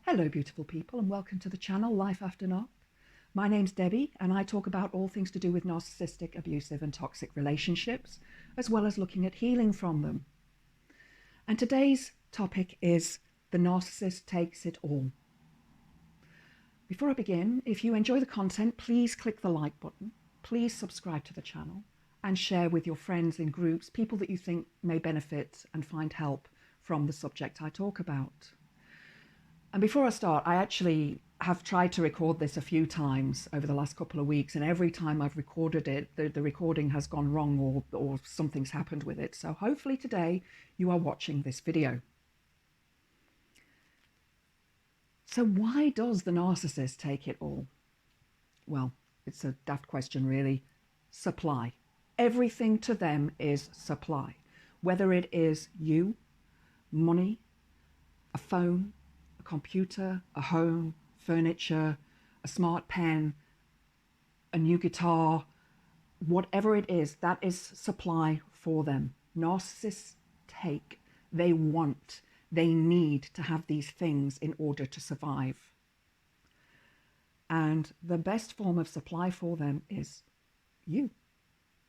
Hello beautiful people and welcome to the channel Life After Narc. My name's Debbie and I talk about all things to do with narcissistic, abusive and toxic relationships, as well as looking at healing from them. And today's topic is the narcissist takes it all. Before I begin, if you enjoy the content, please click the like button, please subscribe to the channel and share with your friends in groups, people that you think may benefit and find help from the subject I talk about. And before I start, I actually have tried to record this a few times over the last couple of weeks, and every time I've recorded it, the recording has gone wrong or something's happened with it. So hopefully today you are watching this video. So why does the narcissist take it all? Well, it's a daft question really. Supply. Everything to them is supply. Whether it is you, money, a phone, a computer, a home, furniture, a smart pen, a new guitar, whatever it is, that is supply for them. Narcissists take, they want, they need to have these things in order to survive. And the best form of supply for them is you,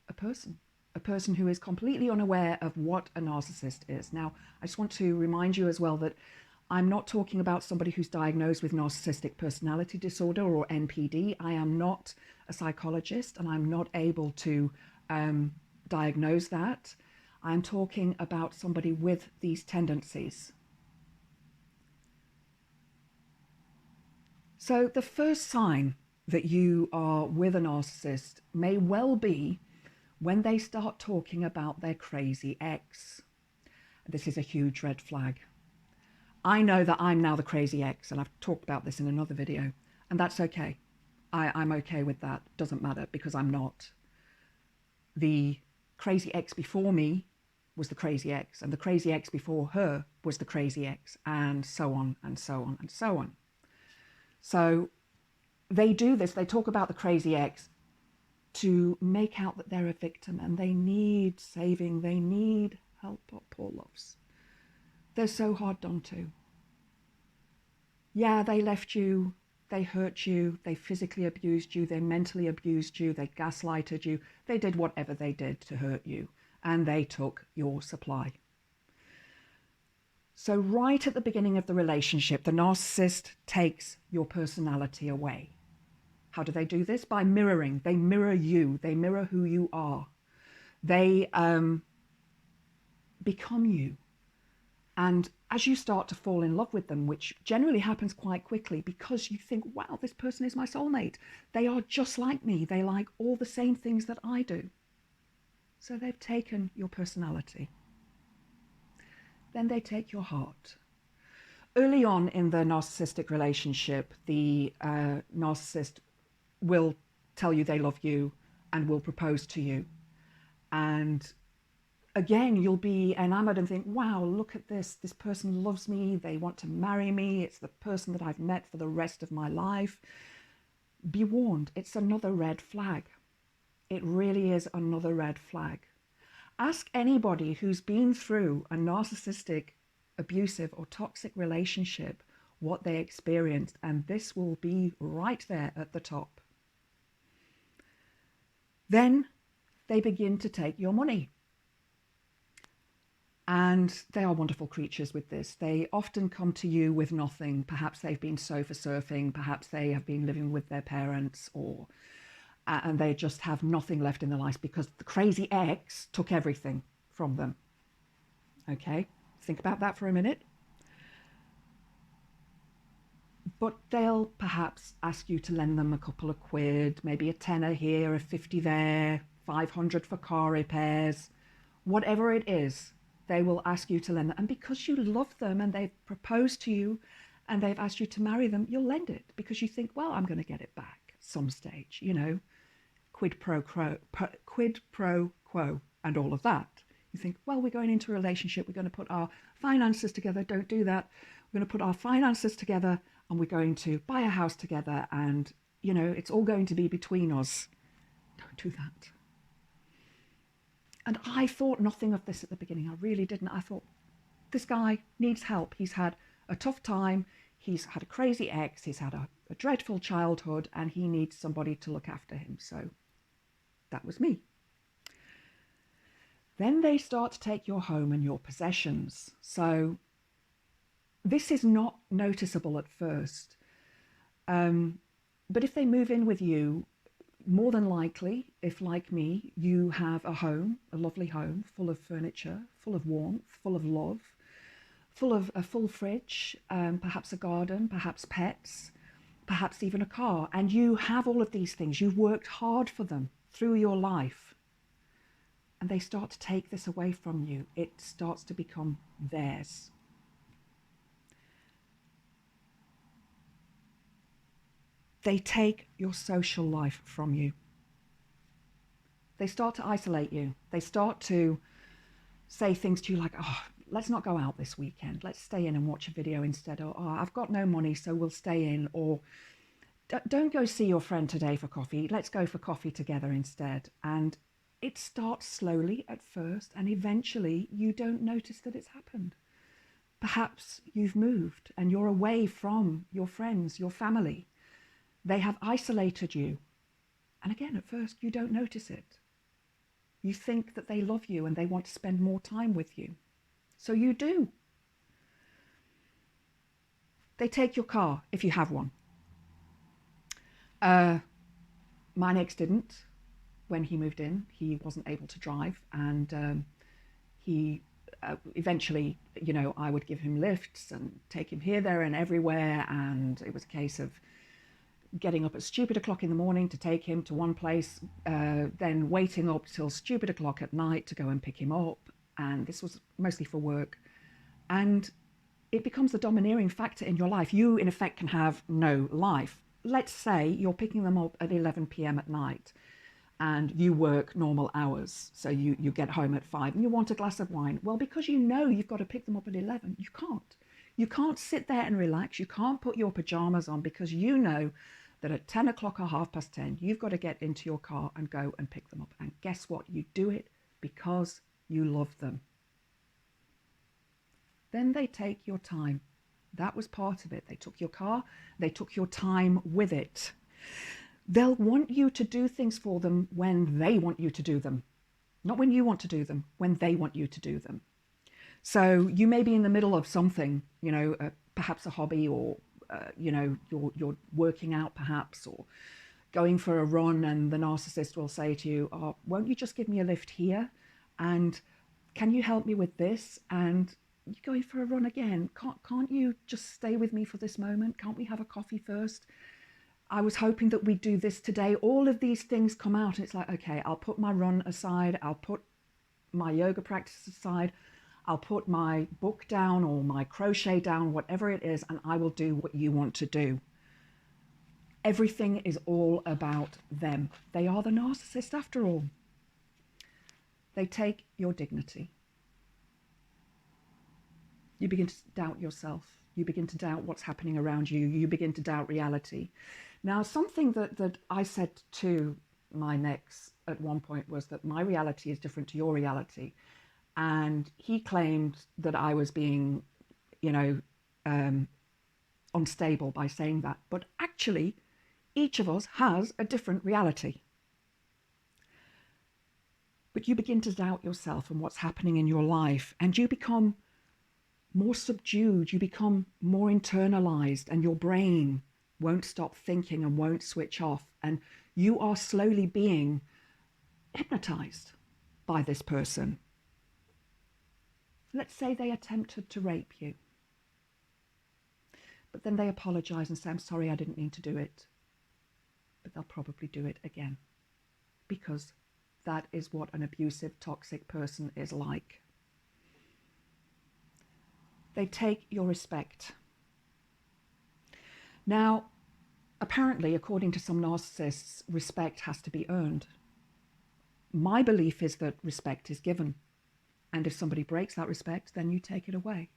a person who is completely unaware of what a narcissist is. Now, I just want to remind you as well that I'm not talking about somebody who's diagnosed with narcissistic personality disorder or NPD. I am not a psychologist and I'm not able to diagnose that. I'm talking about somebody with these tendencies. So the first sign that you are with a narcissist may well be when they start talking about their crazy ex. This is a huge red flag. I know that I'm now the crazy ex, and I've talked about this in another video, and that's okay. I'm okay with that. Doesn't matter, because I'm not. The crazy ex before me was the crazy ex, and the crazy ex before her was the crazy ex, and so on, and so on, and so on. So they do this, they talk about the crazy ex to make out that they're a victim, and they need saving, they need help, poor loves. They're so hard done to. Yeah, they left you, they hurt you, they physically abused you, they mentally abused you, they gaslighted you, they did whatever they did to hurt you, and they took your supply. So right at the beginning of the relationship, the narcissist takes your personality away. How do they do this? By mirroring. They mirror you, they mirror who you are. They become you. And as you start to fall in love with them, which generally happens quite quickly because you think, wow, this person is my soulmate. They are just like me. They like all the same things that I do. So they've taken your personality. Then they take your heart. Early on in the narcissistic relationship, the narcissist will tell you they love you and will propose to you. And again, you'll be enamored and think, wow, look at this. This person loves me. They want to marry me. It's the person that I've met for the rest of my life. Be warned, it's another red flag. It really is another red flag. Ask anybody who's been through a narcissistic, abusive or toxic relationship what they experienced, and this will be right there at the top. Then they begin to take your money. And they are wonderful creatures with this. They often come to you with nothing. Perhaps they've been sofa surfing, perhaps they have been living with their parents, or and they just have nothing left in their lives because the crazy ex took everything from them. Okay, think about that for a minute. But they'll perhaps ask you to lend them a couple of quid, maybe a tenner here, a 50 there, 500 for car repairs, whatever it is. They will ask you to lend them. And because you love them and they've proposed to you and they've asked you to marry them, you'll lend it because you think, well, I'm going to get it back at some stage, you know, quid pro quo and all of that. You think, well, we're going into a relationship, we're going to put our finances together. Don't do that. We're going to put our finances together and we're going to buy a house together and, you know, it's all going to be between us. Don't do that. And I thought nothing of this at the beginning. I really didn't. I thought, this guy needs help. He's had a tough time. he's had a crazy ex, he's had a dreadful childhood, and he needs somebody to look after him. So that was me. Then they start to take your home and your possessions. So this is not noticeable at first. But if they move in with you, more than likely, if like me, you have a home, a lovely home, full of furniture, full of warmth, full of love, full of a full fridge, perhaps a garden, perhaps pets, perhaps even a car. And you have all of these things. You've worked hard for them through your life. And they start to take this away from you. It starts to become theirs. They take your social life from you. They start to isolate you. They start to say things to you like, oh, let's not go out this weekend. Let's stay in and watch a video instead. Or, oh, I've got no money, so we'll stay in. Or, don't go see your friend today for coffee. Let's go for coffee together instead. And it starts slowly at first, and eventually you don't notice that it's happened. Perhaps you've moved and you're away from your friends, your family. They have isolated you. And again, at first, you don't notice it. You think that they love you and they want to spend more time with you. So you do. They take your car, if you have one. My ex didn't. When he moved in, he wasn't able to drive. And he eventually, I would give him lifts and take him here, there, and everywhere. And it was a case of getting up at stupid o'clock in the morning to take him to one place, then waiting up till stupid o'clock at night to go and pick him up. And this was mostly for work. And it becomes the domineering factor in your life. You, in effect, can have no life. Let's say you're picking them up at 11 p.m. at night and you work normal hours. So you get home at 5 and you want a glass of wine. Well, because you know you've got to pick them up at 11, you can't. You can't sit there and relax. You can't put your pajamas on because you know that at 10 o'clock or 10:30, you've got to get into your car and go and pick them up. And guess what? You do it because you love them. Then they take your time. That was part of it. They took your car, they took your time with it. They'll want you to do things for them when they want you to do them. Not when you want to do them, when they want you to do them. So you may be in the middle of something, perhaps a hobby, or you're working out perhaps, or going for a run, and the narcissist will say to you, oh, won't you just give me a lift here? And can you help me with this? And you're going for a run again. Can't you just stay with me for this moment? Can't we have a coffee first? I was hoping that we'd do this today. All of these things come out and it's like, okay, I'll put my run aside. I'll put my yoga practice aside. I'll put my book down or my crochet down, whatever it is, and I will do what you want to do. Everything is all about them. They are the narcissist after all. They take your dignity. You begin to doubt yourself. You begin to doubt what's happening around you. You begin to doubt reality. Now, something that I said to my ex at one point was that my reality is different to your reality. And he claimed that I was being, unstable by saying that. But actually, each of us has a different reality. But you begin to doubt yourself and what's happening in your life, and you become more subdued, you become more internalized, and your brain won't stop thinking and won't switch off. And you are slowly being hypnotized by this person. Let's say they attempted to rape you, but then they apologize and say, I'm sorry, I didn't mean to do it. But they'll probably do it again, because that is what an abusive, toxic person is like. They take your respect. Now, apparently, according to some narcissists, respect has to be earned. My belief is that respect is given. And if somebody breaks that respect, then you take it away.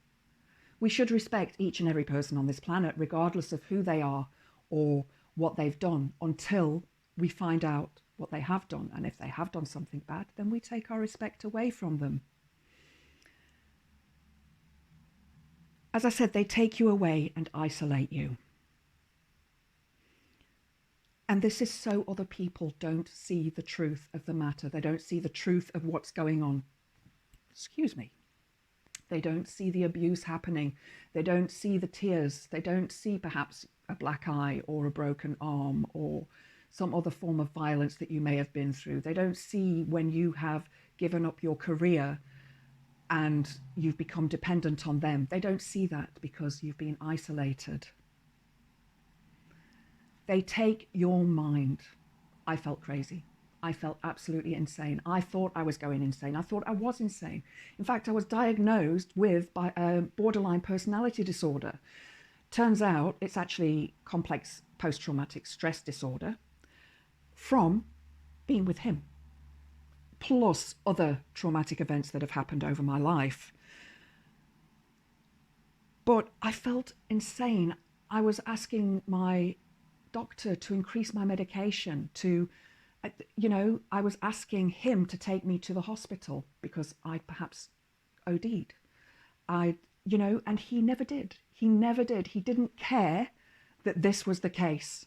We should respect each and every person on this planet, regardless of who they are or what they've done, until we find out what they have done. And if they have done something bad, then we take our respect away from them. As I said, they take you away and isolate you. And this is so other people don't see the truth of the matter. They don't see the truth of what's going on. Excuse me. They don't see the abuse happening. They don't see the tears. They don't see perhaps a black eye or a broken arm or some other form of violence that you may have been through. They don't see when you have given up your career and you've become dependent on them. They don't see that because you've been isolated. They take your mind. I felt crazy. I felt absolutely insane. I thought I was going insane. I thought I was insane. In fact, I was diagnosed with borderline personality disorder. Turns out it's actually complex post-traumatic stress disorder from being with him, plus other traumatic events that have happened over my life. But I felt insane. I was asking my doctor to increase my medication, I was asking him to take me to the hospital because I perhaps OD'd. And he never did. He never did. He didn't care that this was the case.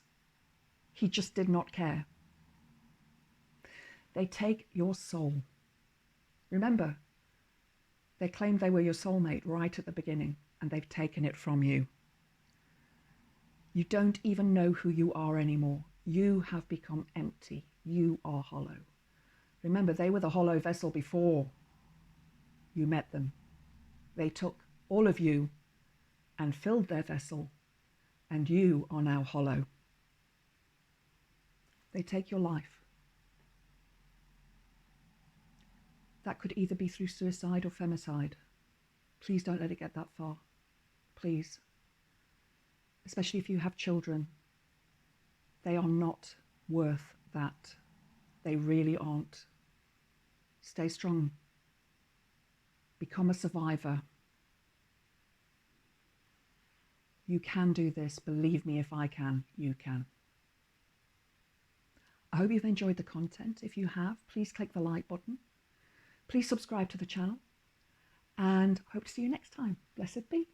He just did not care. They take your soul. Remember, they claimed they were your soulmate right at the beginning, and they've taken it from you. You don't even know who you are anymore. You have become empty. You are hollow. Remember, they were the hollow vessel before you met them. They took all of you and filled their vessel, and you are now hollow. They take your life. That could either be through suicide or femicide. Please don't let it get that far. Please. Especially if you have children. They are not worth that. They really aren't. Stay strong. Become a survivor. You can do this. Believe me, if I can, you can. I hope you've enjoyed the content. If you have, please click the like button. Please subscribe to the channel, and hope to see you next time. Blessed be.